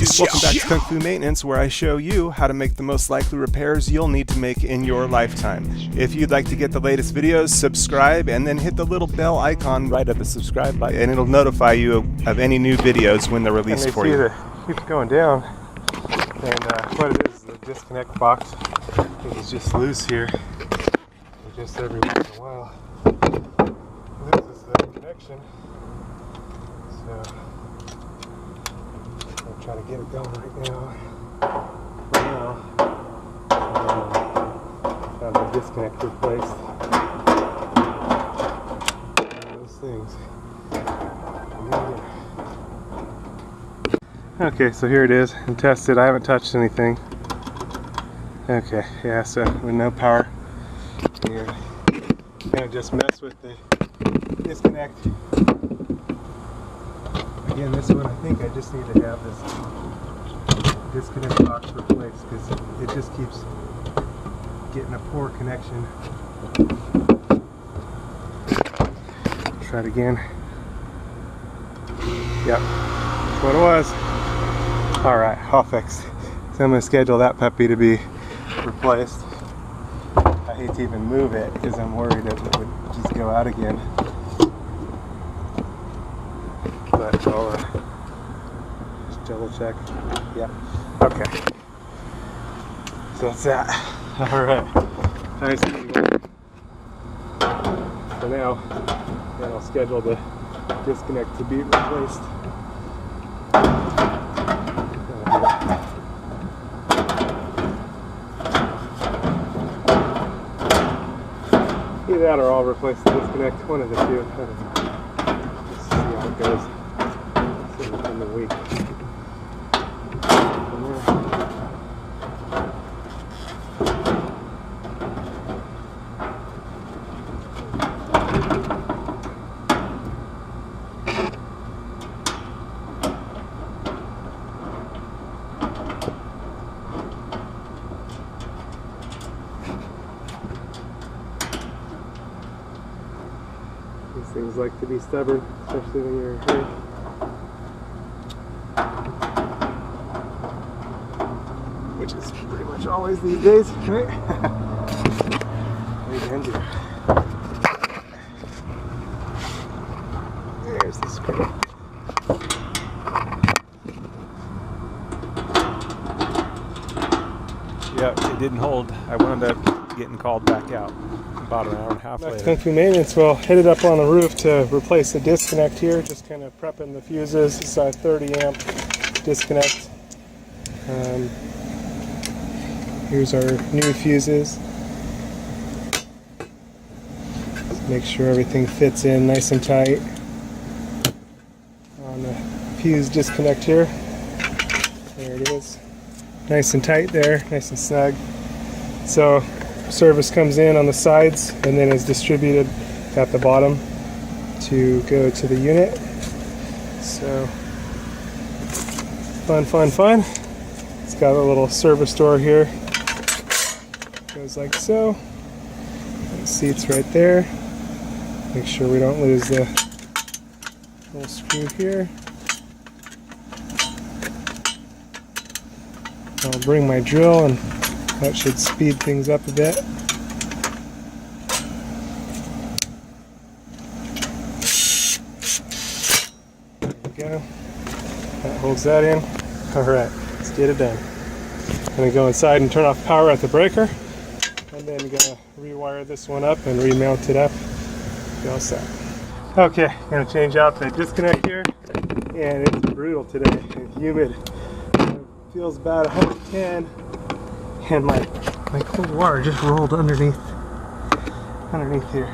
Welcome back to Kung Fu Maintenance, where I show you how to make the most likely repairs you'll need to make in your lifetime. If you'd like to get the latest videos, subscribe and then hit the little bell icon right at the subscribe button, and it'll notify you of any new videos when they're released for you. And they keeps going down, and what it is the disconnect box is just loose here. And just every once in a while loses the connection. So I'm trying to get it going right now. Found the disconnect replaced. One of those things. Okay, so here it is, and tested. I haven't touched anything. Okay, yeah, so with no power, and kind of just mess with the disconnect. Again, this one, I think I just need to have this disconnect box replaced because it just keeps getting a poor connection. Try it again. Yep, that's what it was. Alright, all fixed. So I'm going to schedule that puppy to be replaced. I hate to even move it because I'm worried it would just go out again. But I'll just double check. Yep. Okay. So that's that. Alright. Nice for now. Then I'll schedule the disconnect to be replaced. Either that or I'll replace the disconnect, one of the two. I don't know. Just see how it goes in the week. These things like to be stubborn, especially when you're in a hurry. Which is pretty much always these days, right? What are you gonna do? There's the screw. Yeah, it didn't hold. I wound up getting called back out about an hour and a half later. Kung Fu Maintenance will hit it up on the roof to replace the disconnect here, just kind of prepping the fuses. It's a 30 amp disconnect. Here's our new fuses. Just make sure everything fits in nice and tight on the fuse disconnect here. There it is. Nice and tight there, nice and snug. So service comes in on the sides and then is distributed at the bottom to go to the unit. So fun. It's got a little service door here. Goes like so. The seats right there. Make sure we don't lose the little screw here. I'll bring my drill, and that should speed things up a bit. There we go. That holds that in. Alright, let's get it done. I'm going to go inside and turn off power at the breaker, and then I'm going to rewire this one up and remount it up. Be all set. Okay, I'm going to change out the disconnect here, and it's brutal today and humid. It feels about 110. And my cold water just rolled underneath here.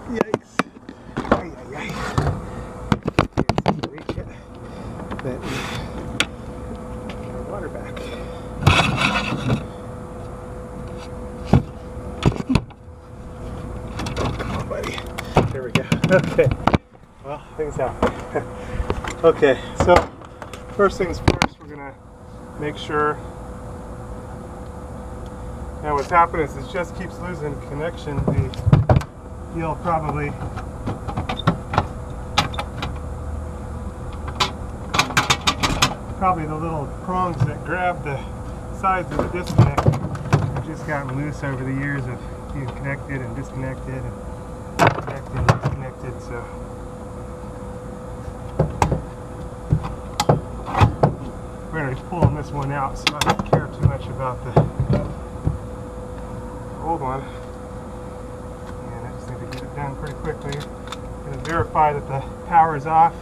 Yikes. Ay, ay, ay. Can't seem to reach it. But get our water back. Come on, buddy. There we go. Okay. Well, things happen. Okay, so first things first, we're gonna make sure. Now what's happened is it just keeps losing connection. You'll probably probably the little prongs that grab the sides of the disconnect have just gotten loose over the years of being connected and disconnected and connected and disconnected. So we're going to be pulling this one out, so I don't care too much about the old one. And I just need to get it done pretty quickly. I'm going to verify that the power is off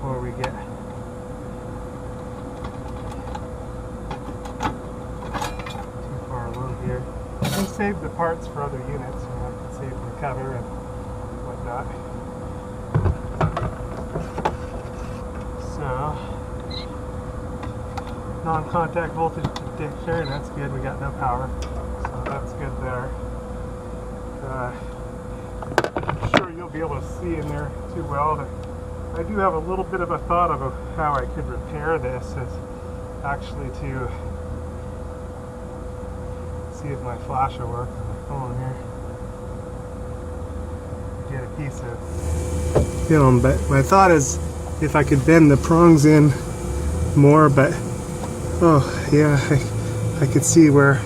before we get too far along here. I can save the parts for other units, so I can save the cover and whatnot. So, non-contact voltage detector, and that's good. We got no power, so that's good there. I'm sure you'll be able to see in there too well. I do have a little bit of a thought of how I could repair this, is actually to see if my flash will work on my phone here. Get a piece of film, but my thought is if I could bend the prongs in more, but oh yeah, I could see where,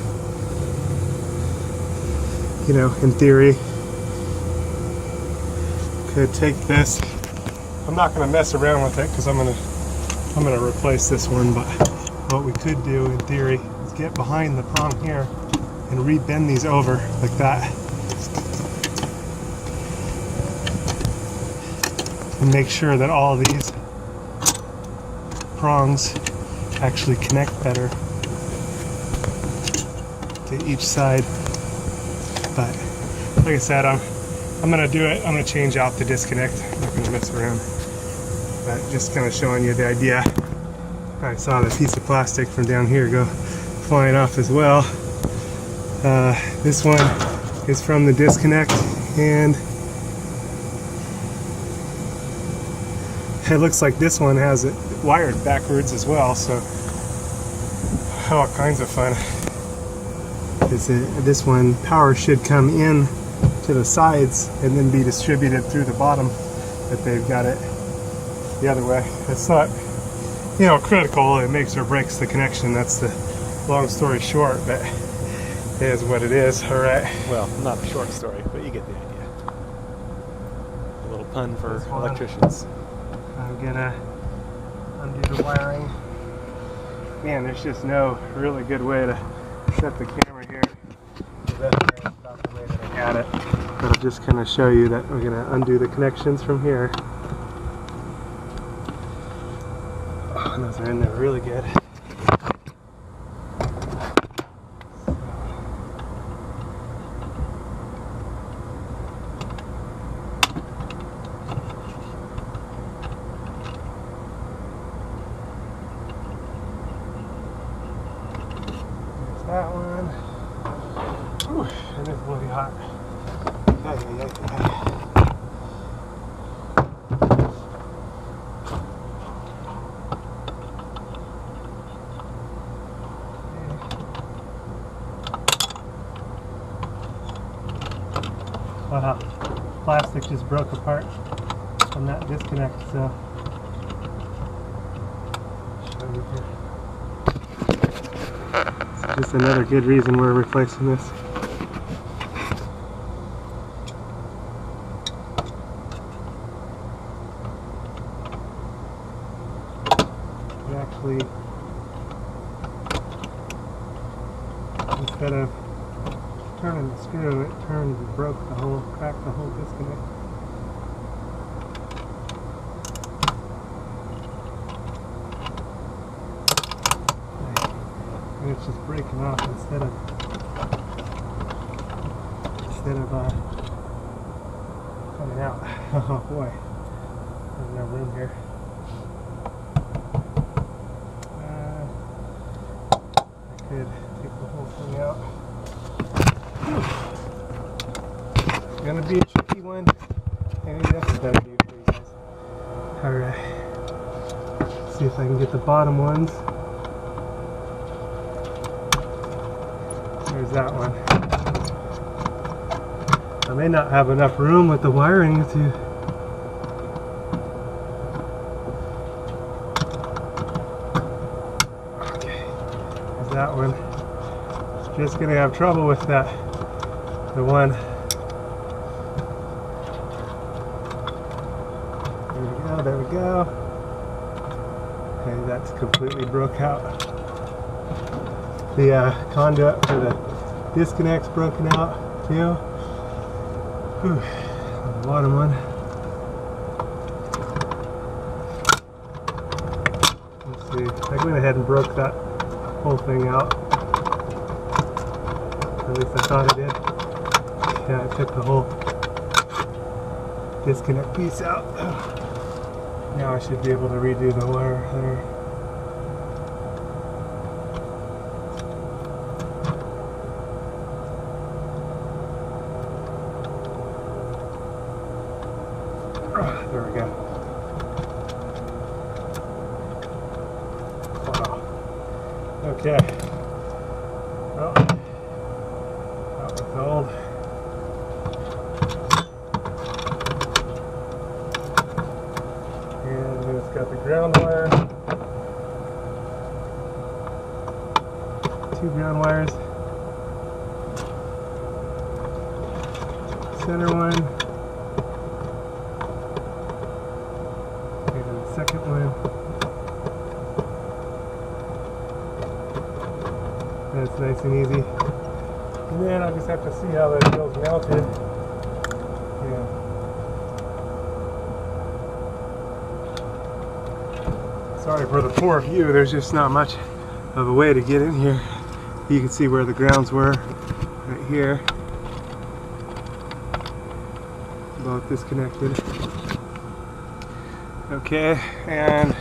you know, in theory, could take this. I'm not going to mess around with it because I'm going to replace this one. But what we could do in theory is get behind the prong here and re-bend these over like that, and make sure that all of these prongs actually connect better to each side. But like I said, I'm gonna do it. I'm gonna change out the disconnect. I'm not gonna mess around. But just kind of showing you the idea. I saw the piece of plastic from down here go flying off as well. This one is from the disconnect, and it looks like this one has it wired backwards as well, so all kinds of fun. This one, power should come in to the sides and then be distributed through the bottom, but they've got it the other way. It's not, you know, critical. It makes or breaks the connection. That's the long story short, but it is what it is. All right. Well, not a short story, but you get the idea. A little pun for electricians. I'm gonna undo the wiring. Man, there's just no really good way to set the camera here. That's about the way that I had it. But I'll just kind of show you that we're gonna undo the connections from here. Oh, and those are in there really good. That one. Ooh, it is bloody hot. Wow, plastic just broke apart from that disconnect, so show you here. Just another good reason we're replacing this. We actually, instead of turning the screw, it turned and broke the whole, cracked the whole disconnect. And it's just breaking off instead of coming out. Oh boy, there's no room here. I could take the whole thing out. It's gonna be a tricky one. Maybe that's a better view for you guys. Alright. See if I can get the bottom ones. There's that one. I may not have enough room with the wiring to just gonna have trouble with that. The one. There we go, there we go. Okay, that's completely broke out. The conduit for the disconnect's broken out too. Whew. The bottom one. Let's see. I went ahead and broke that whole thing out. At least I thought I did. Yeah, I took the whole disconnect piece out. Now I should be able to redo the wire there. There we go. Wow. Okay. Well, that was old. And then it's got the ground wire. 2 ground wires. Center one. Second one. That's nice and easy. And then I just have to see how that feels mounted. Yeah. Sorry for the poor view, there's just not much of a way to get in here. You can see where the grounds were, right here. Both disconnected. Okay, and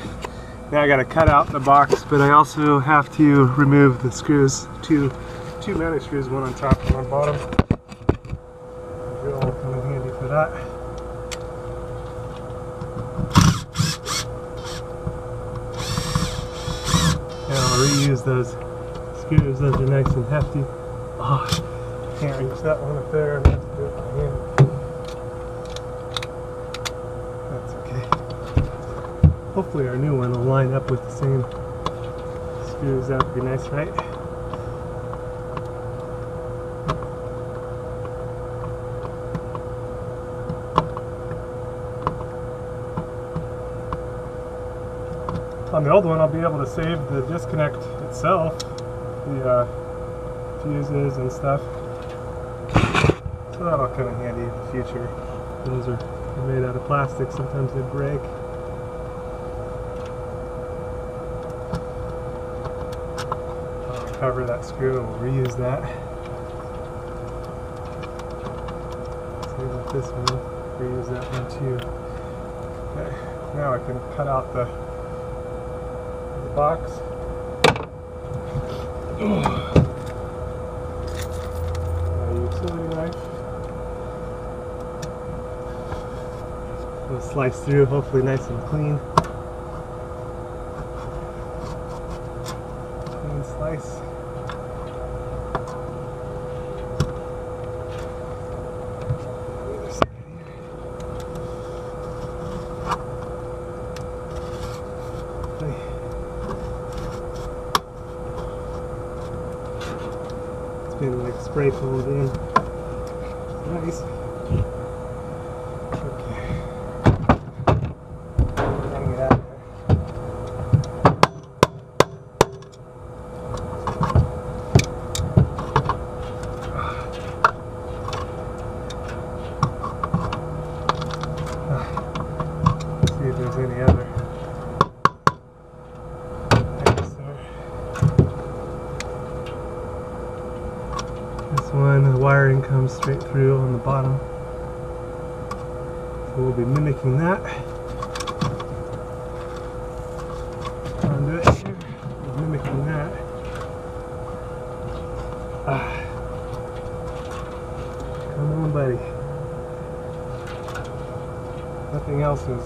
now I got to cut out the box, but I also have to remove the screws, two mounting screws, one on top and one on bottom. The drill will come in handy for that. And I'll reuse those screws, those are nice and hefty. Oh, can't reach that one up there, I have to do it by hand. Hopefully our new one will line up with the same screws. That would be nice, right? On the old one, I'll be able to save the disconnect itself, the fuses and stuff. So that'll come in handy in the future. Those are made out of plastic, sometimes they break. Cover that screw and we'll reuse that. Same with this one, reuse that one too. Okay, now I can cut out the box. A utility knife. We'll slice through, hopefully nice and clean. Clean slice. Been like spray foamed in. Nice. Okay. Getting it out of there. Let's see if there's any other. One, the wiring comes straight through on the bottom, so we'll be mimicking that. Conduit here, we're mimicking that. Come on, buddy. Nothing else is.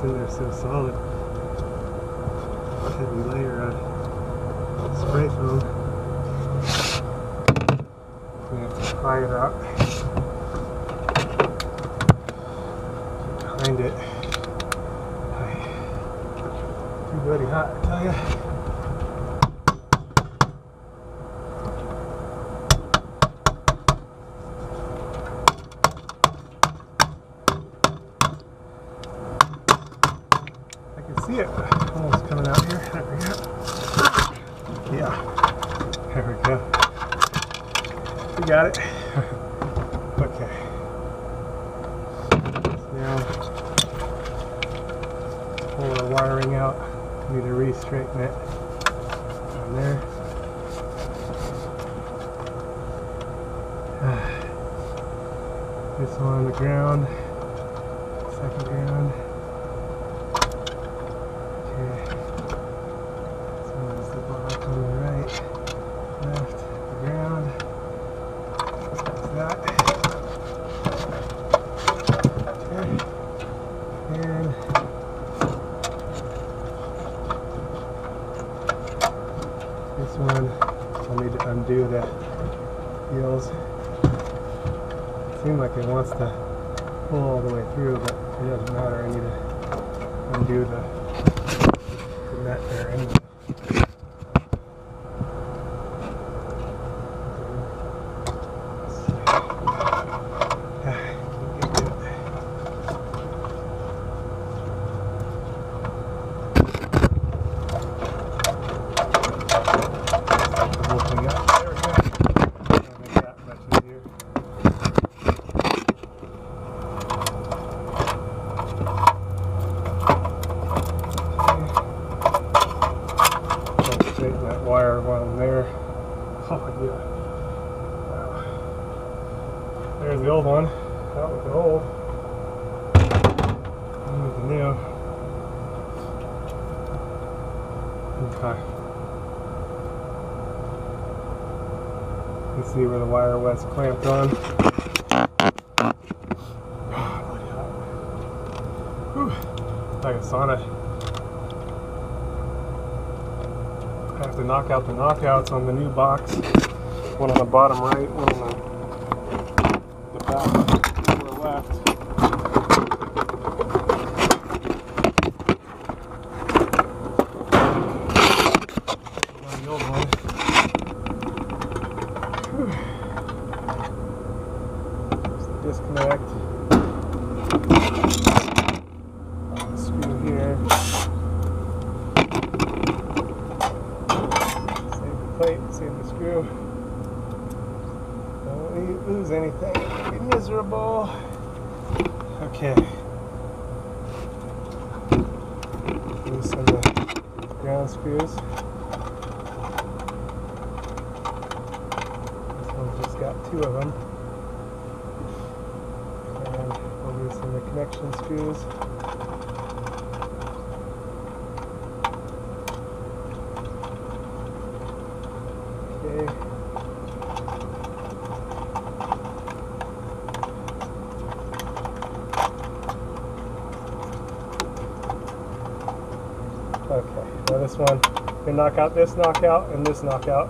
in there so solid. Heavy layer of spray foam. We have to pry it out. Behind it. Too bloody hot, I tell ya. See it almost coming out here. There we go. Yeah. There we go. We got it. Okay. Now pull our wiring out. Need to re-straighten it on there. This one on the ground. Second ground. On the right, left, the ground. That's that. Okay. And this one, I'll need to undo the wheels. It seems like it wants to pull all the way through, but it doesn't matter. I need to undo the nut there. Wire while I'm there. Oh yeah. Wow. There's the old one. That was the old. Here's the new. Okay. You can see where the wire was clamped on. Whew. Like a sauna. I have to knock out the knockouts on the new box. One on the bottom right, one on the back lower left. On the old one. There's the disconnect. The screw here. Plate, save the screw. Don't lose anything. Be miserable. Okay. Loosen the ground screws. This one's just got 2 of them. And we'll loosen the connection screws. Okay, now this one, we knock out this knockout and this knockout.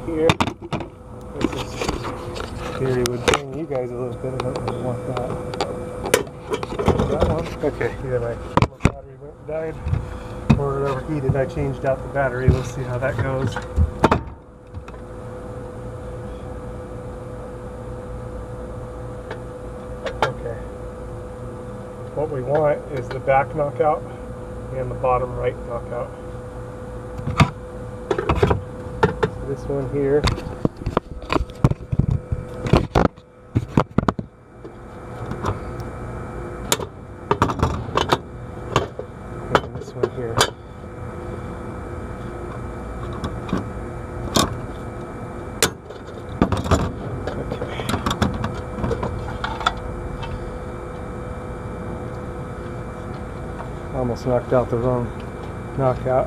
Here, this is theory would bring you guys a little bit. I don't really want that. That one? Okay, either my battery died or it overheated. I changed out the battery. We'll see how that goes. Okay. What we want is the back knockout and the bottom right knockout. So this one here. Here. Okay. Almost knocked out the wrong knockout.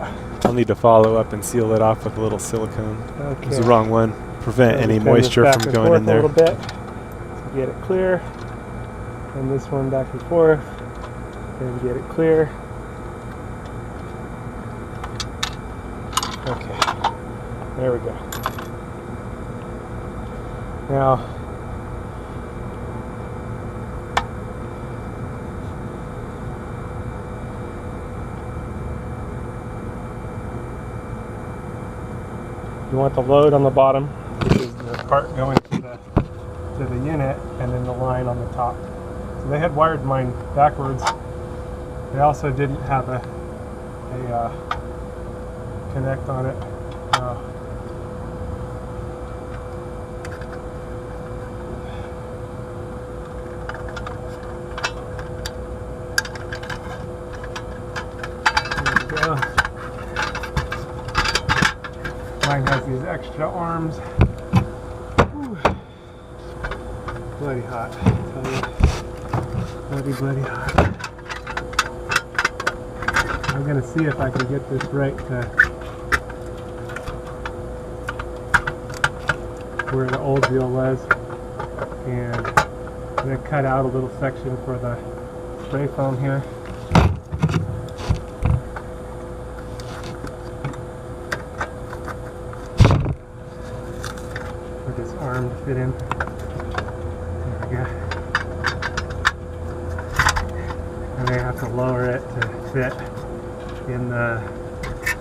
I'll need to follow up and seal it off with a little silicone. Okay. It was the wrong one. Prevent So any we turn this moisture back from and going forth in there. a little bit to get it clear, and this one back and forth, and get it clear. Okay, there we go. Now, you want the load on the bottom, which is the part going to the unit, and then the line on the top. So they had wired mine backwards. They also didn't have a connect on it. There we go. Mine has these extra arms. Whew. Bloody hot, I tell you. Bloody hot. I'm gonna see if I can get this right to where the old deal was, and I'm gonna cut out a little section for the spray foam here. For this arm to fit in. There we go. And I have to lower it to fit in the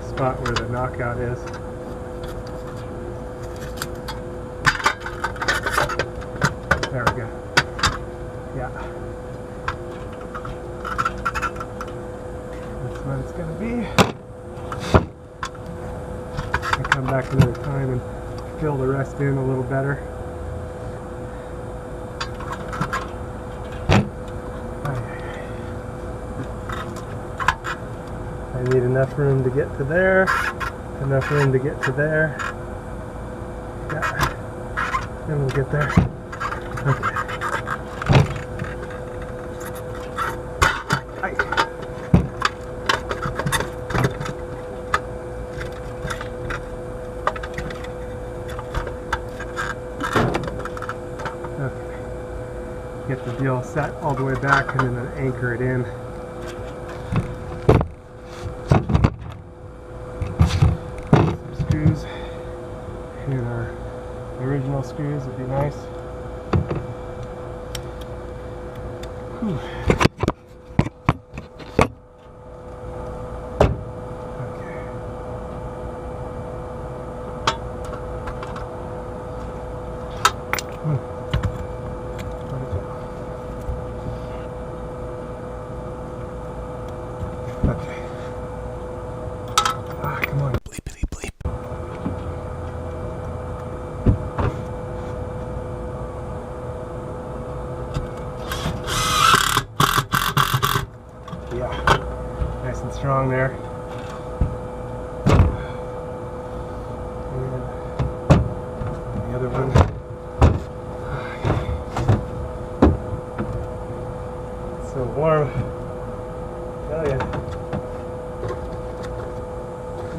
spot where the knockout is. There we go. Yeah. That's what it's going to be. I'll come back another time and fill the rest in a little better. I need enough room to get to there, enough room to get to there. Yeah, and we'll get there. Okay. Hi. Okay. Get the deal set all the way back and then anchor it in. Screws, and our original screws would be nice. Whew. Okay. Okay. Ah, come on. Bleepity bleep. Yeah, nice and strong there. And the other one. It's so warm. I tell ya.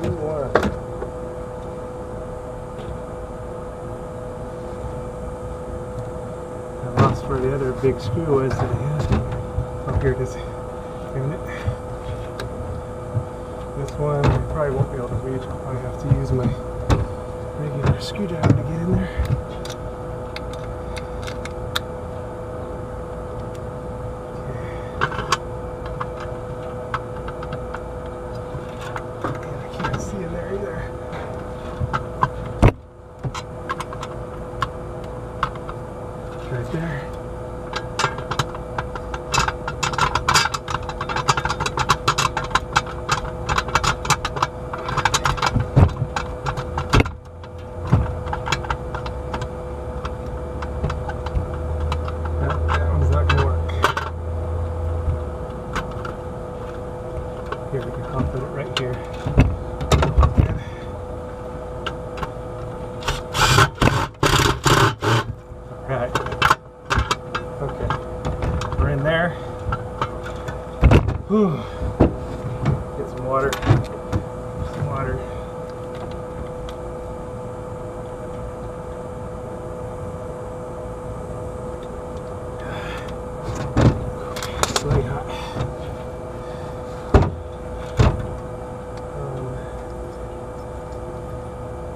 Too warm. I lost where the other big screw was that I had. Oh, here it is. Found it. This one I probably won't be able to reach. I'll probably have to use my regular screwdriver to get in there. Okay. And I can't see in there either. Right there. That one's not going to work. Here, I'll put it right here. Alright. Okay. We're in there. Whew. Get some water. Some water.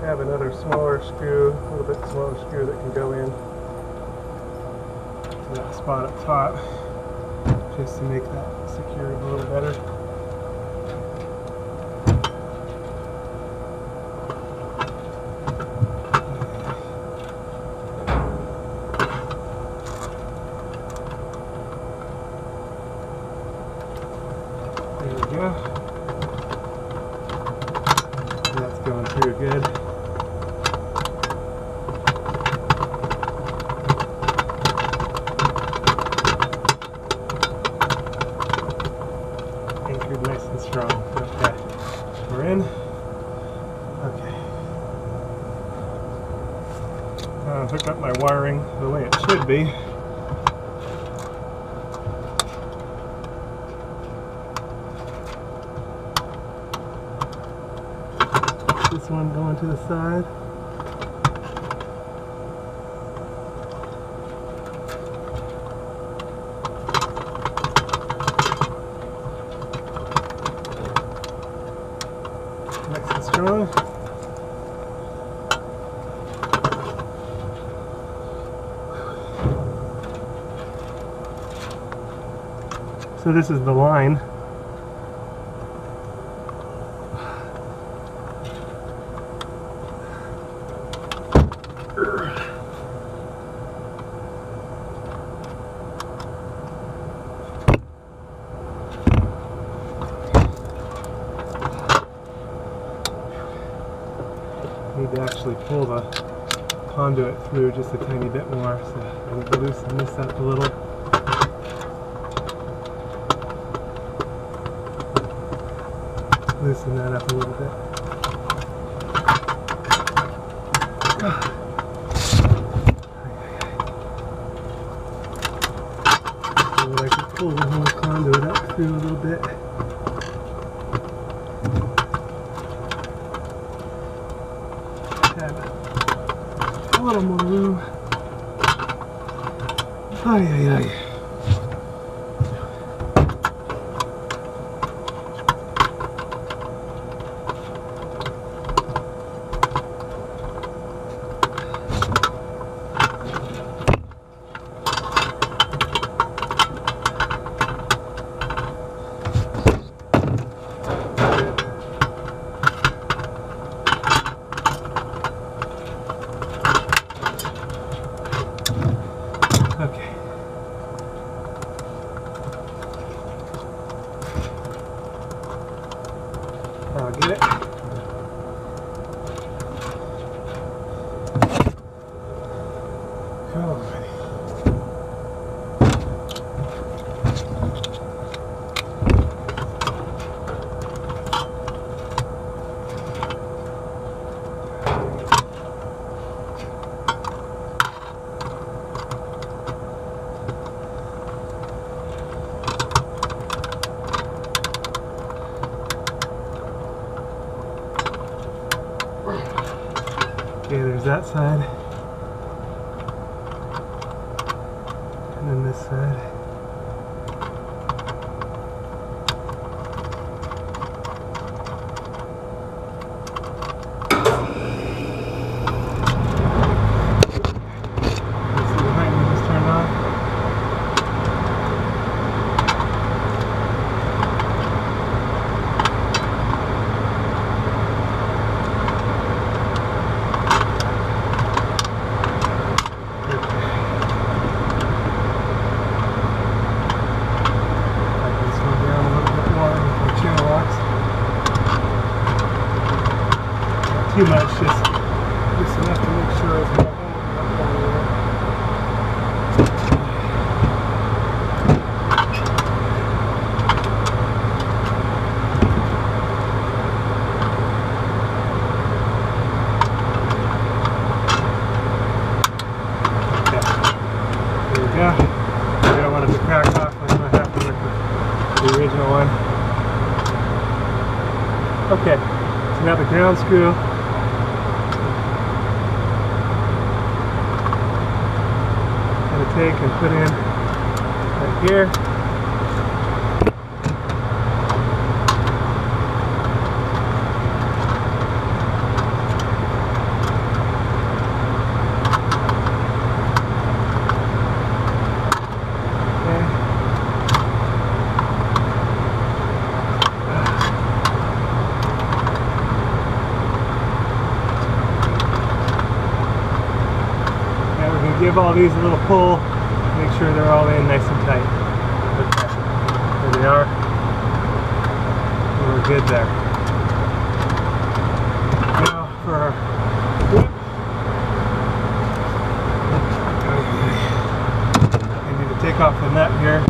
have another smaller screw, a little bit smaller screw that can go in to that spot up top, just to make that secured a little better. There we go. That's going through good. Anchored nice and strong. Okay. We're in. Okay. Hook up my wiring the way it should be. This one going to the side. Nice and strong. So this is the line. Need to actually pull the conduit through just a tiny bit more, so I need to loosen this up a little. Loosen that up a little bit. So that I can pull the whole conduit up through a little bit. Have a little more room. Ay, ay, ay. Okay. I'll get it. Alrighty. Okay, there's that side. And then this side. See behind me just turned on. Too much, just enough to make sure it's not okay. There we go. I don't want it to crack off like what happened with the original one. Okay, so now the ground screw. Take and put in right here. give all these a little pull, make sure they're all in nice and tight. Okay, there they are. We're good there. Now for our whip. I need to take off the nut here.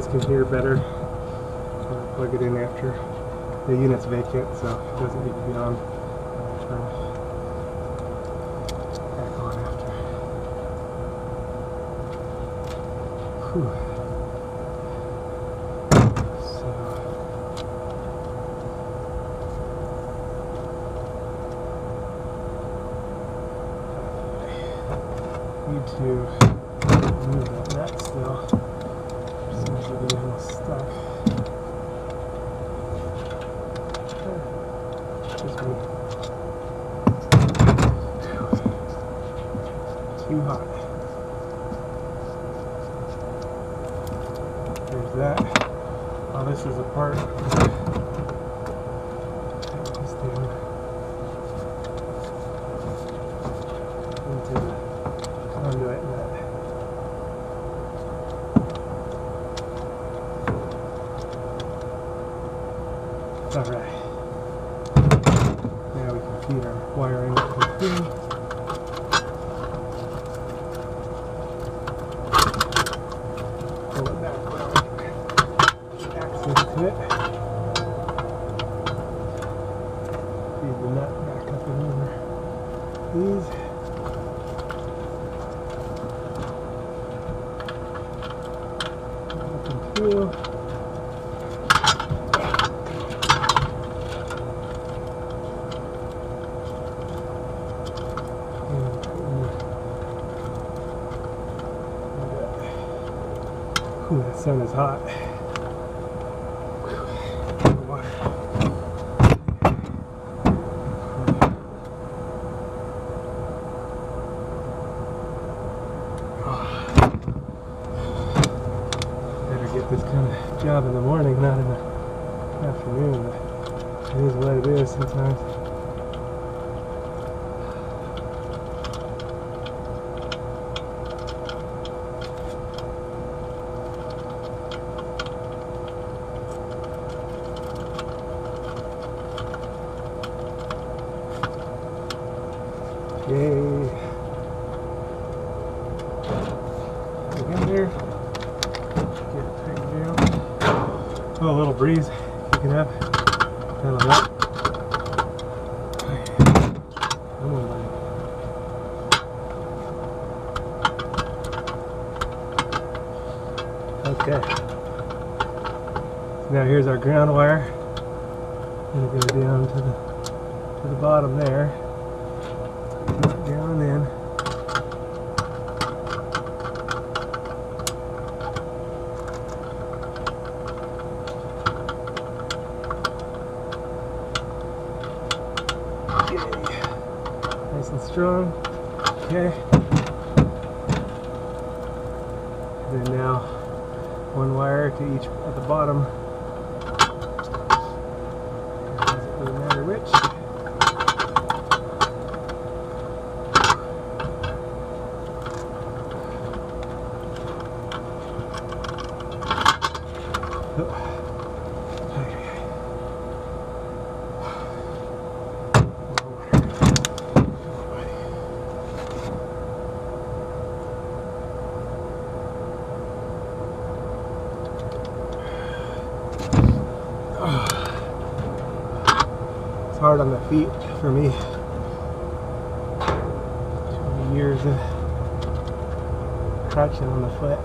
Can hear better. Plug it in after the unit's vacant, so it doesn't need to be on. Turn it back on after. Whew. So need to move that nut still. Stuff. Too hot. There's that. Oh, this is a part. Take this down into the conduit nut. Alright, now we can feed our wiring up to the thing. Pull it back well, access to it. Feed the nut back up and over these. Open through. Ooh, that sun is hot. Better get this kind of job in the morning, not in the afternoon, but it is what it is sometimes. Yay. Get in there. Get it tightened down. Oh, a little breeze kicking up. Kind of hot. Come on, buddy. Okay. So now here's our ground wire. Gonna go down to the bottom there. Down in. Nice and strong. Okay. And then now one wire to each at the bottom. Doesn't really matter which. It's hard on the feet for me. 20 years of crutching on the foot.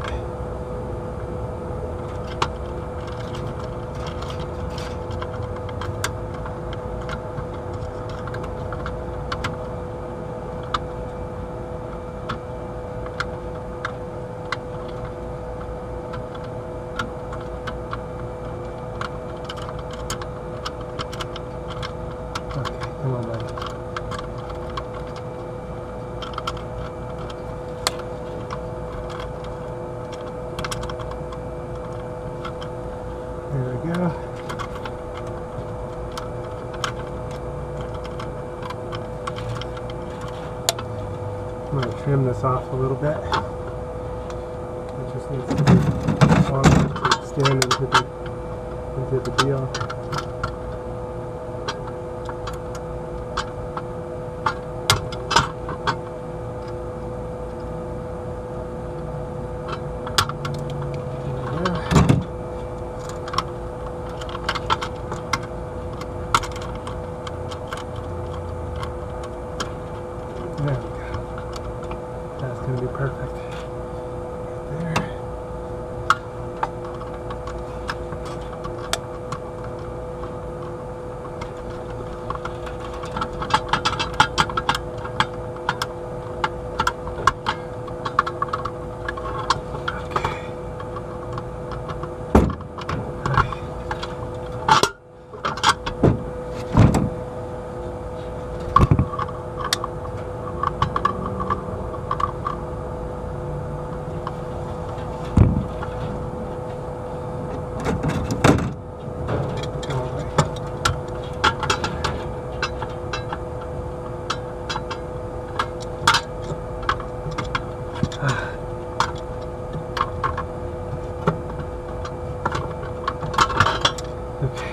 There we go. I'm going to trim this off a little bit. It just needs to be long enough to extend into the deal. There we go. That's going to be perfect. Right there.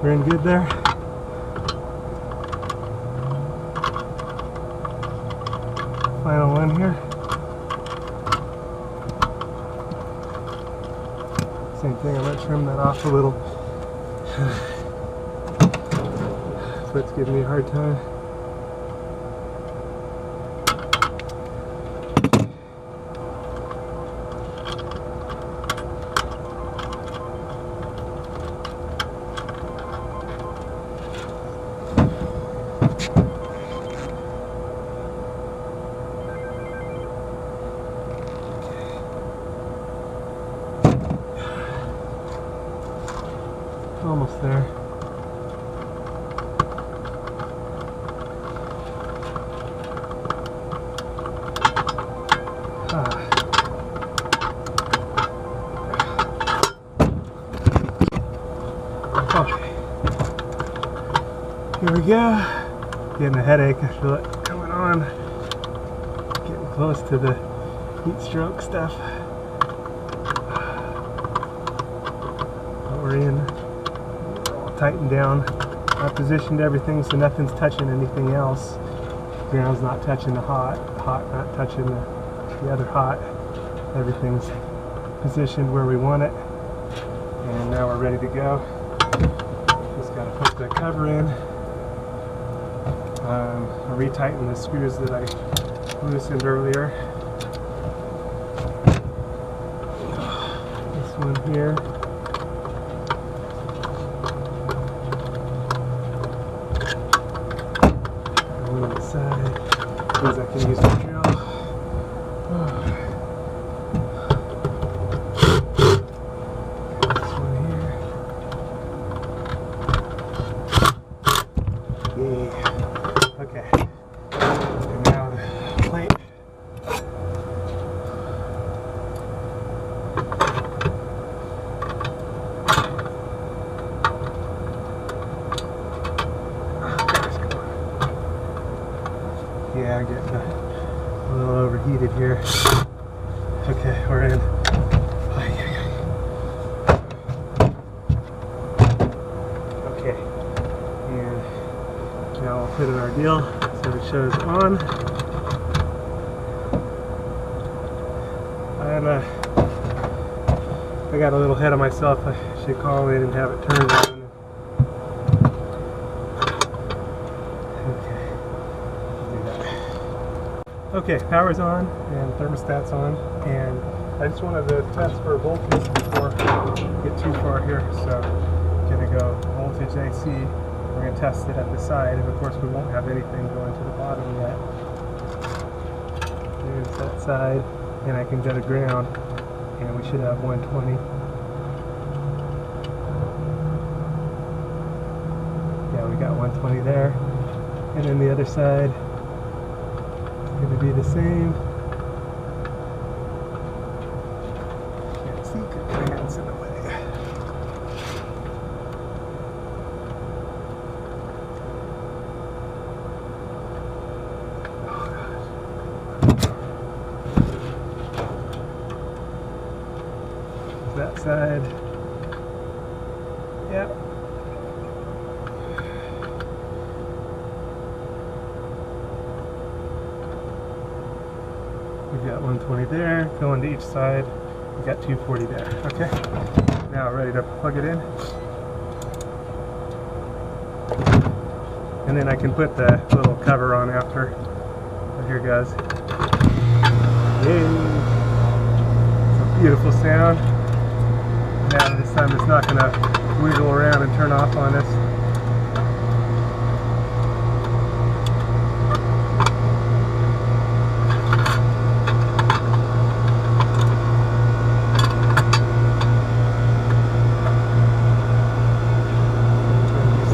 We're in good there. Final one here. Same thing, I'm going to trim that off a little. Foot's giving me a hard time. Almost there. Okay. Here we go. Getting a headache. I feel it coming on. Getting close to the heat stroke stuff. But we're in. Tightened down. I positioned everything so nothing's touching anything else. Ground's not touching the hot, hot not touching the other hot. Everything's positioned where we want it. And now we're ready to go. Just got to put the cover in. I retightened the screws that I loosened earlier. This one here. Because I can use the drill. This one here. Yay. Okay. And now the plate. Yeah, I'm getting a little overheated here. Okay, we're in. Okay, and now we'll put in our deal so it shows on. And I got a little ahead of myself. I should call in and have it turned on. Okay, power's on and thermostat's on, and I just wanted to test for voltage before I get too far here. So I'm gonna go voltage AC. We're gonna test it at the side, and of course we won't have anything going to the bottom yet. There's that side, and I can go to ground, and we should have 120. got 120 there. And then the other side is going to be the same. Can't see because my hand's in the way. That side. Yep. We've got 120 there, going to each side. We've got 240 there. Okay. Now ready to plug it in. And then I can put the little cover on after. So here goes. Yay! It's a beautiful sound. Now this time it's not going to wiggle around and turn off on us.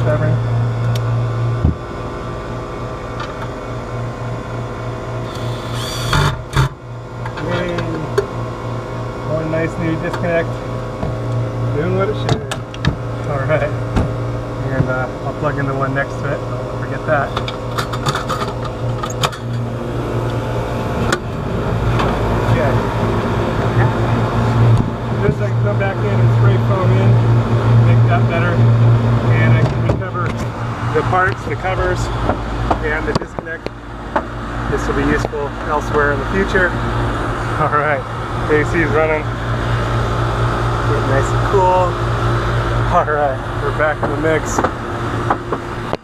Stubborn. Yay! One nice new disconnect. Doing what it should. Alright. And I'll plug in the one next to it. Don't forget that. Okay. Just I can come back in and spray foam in. Make that better. And I can recover the parts, the covers, and the disconnect. This will be useful elsewhere in the future. Alright. AC is running. Getting nice and cool. Alright, we're back in the mix.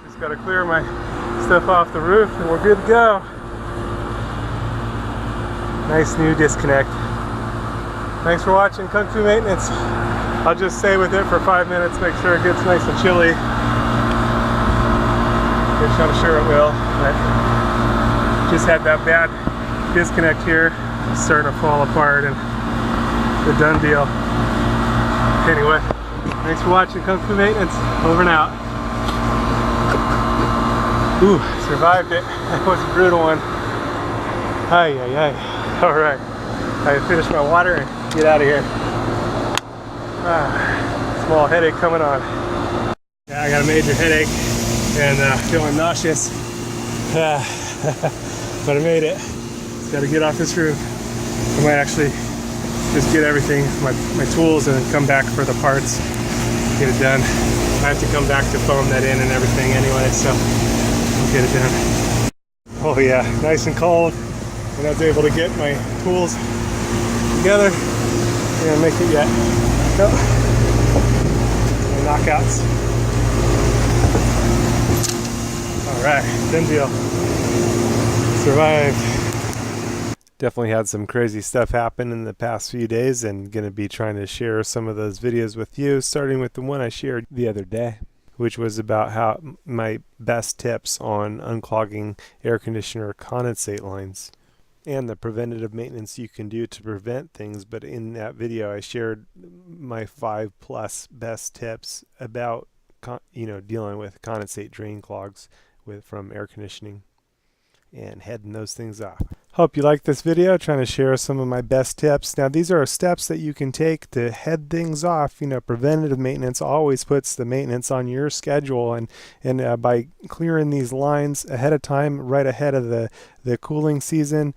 Just gotta clear my stuff off the roof and we're good to go. Nice new disconnect. Thanks for watching Kung Fu Maintenance. I'll just stay with it for 5 minutes, make sure it gets nice and chilly. Which I'm sure it will. But just had that bad disconnect here. It's starting to fall apart and the done deal. Anyway, thanks for watching Kung Fu Maintenance. Over and out. Ooh, survived it. That was a brutal one. Ay, ay, ay. Alright. I finished my water and get out of here. Small headache coming on. Yeah, I got a major headache and feeling nauseous. But I made it. Just got to get off this roof. I might actually just get everything, my tools, and then come back for the parts, get it done. I have to come back to foam that in and everything anyway, so I'll get it done. Oh yeah, nice and cold, and I was able to get my tools together. I'm gonna make it yet. No. Knockouts. All right, done deal. Survived. Definitely had some crazy stuff happen in the past few days, and going to be trying to share some of those videos with you, starting with the one I shared the other day, which was about how my best tips on unclogging air conditioner condensate lines and the preventative maintenance you can do to prevent things. But in that video I shared my 5+ best tips about dealing with condensate drain clogs from air conditioning and heading those things off. Hope you like this video, trying to share some of my best tips. Now these are steps that you can take to head things off. Preventative maintenance always puts the maintenance on your schedule, and by clearing these lines ahead of time, right ahead of the cooling season,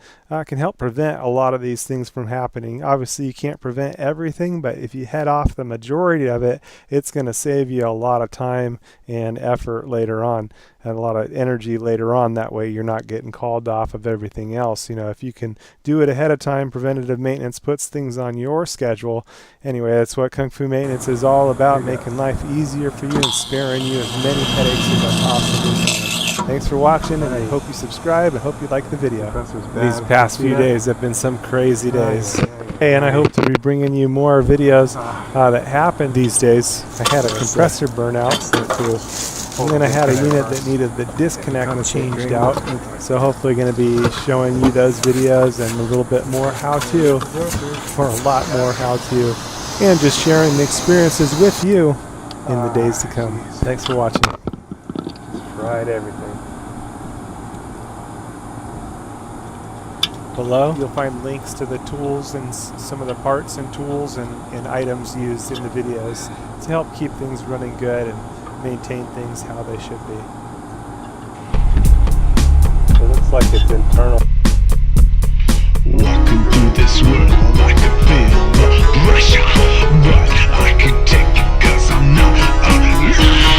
can help prevent a lot of these things from happening. Obviously you can't prevent everything, but if you head off the majority of it, it's going to save you a lot of time and effort later on, and a lot of energy later on. That way you're not getting called off of everything else. If you can do it ahead of time, preventative maintenance puts things on your schedule. Anyway, that's what Kung Fu Maintenance is all about, making life easier for you and sparing you as many headaches as I possibly can. Thanks for watching, and I hope you subscribe. I hope you like the video. These past few days have been some crazy days. Hey, and I hope to be bringing you more videos that happen these days. I had a compressor burnout, and then I had a unit that needed the disconnect changed out. So hopefully going to be showing you those videos and a little bit more how-to, or a lot more how-to, and just sharing the experiences with you in the days to come. Thanks for watching. Override everything. Below, you'll find links to the tools and some of the parts and tools and items used in the videos to help keep things running good and maintain things how they should be. It looks like it's internal. Walking through this world, I could feel the pressure, but I could take it 'cause I'm not alone.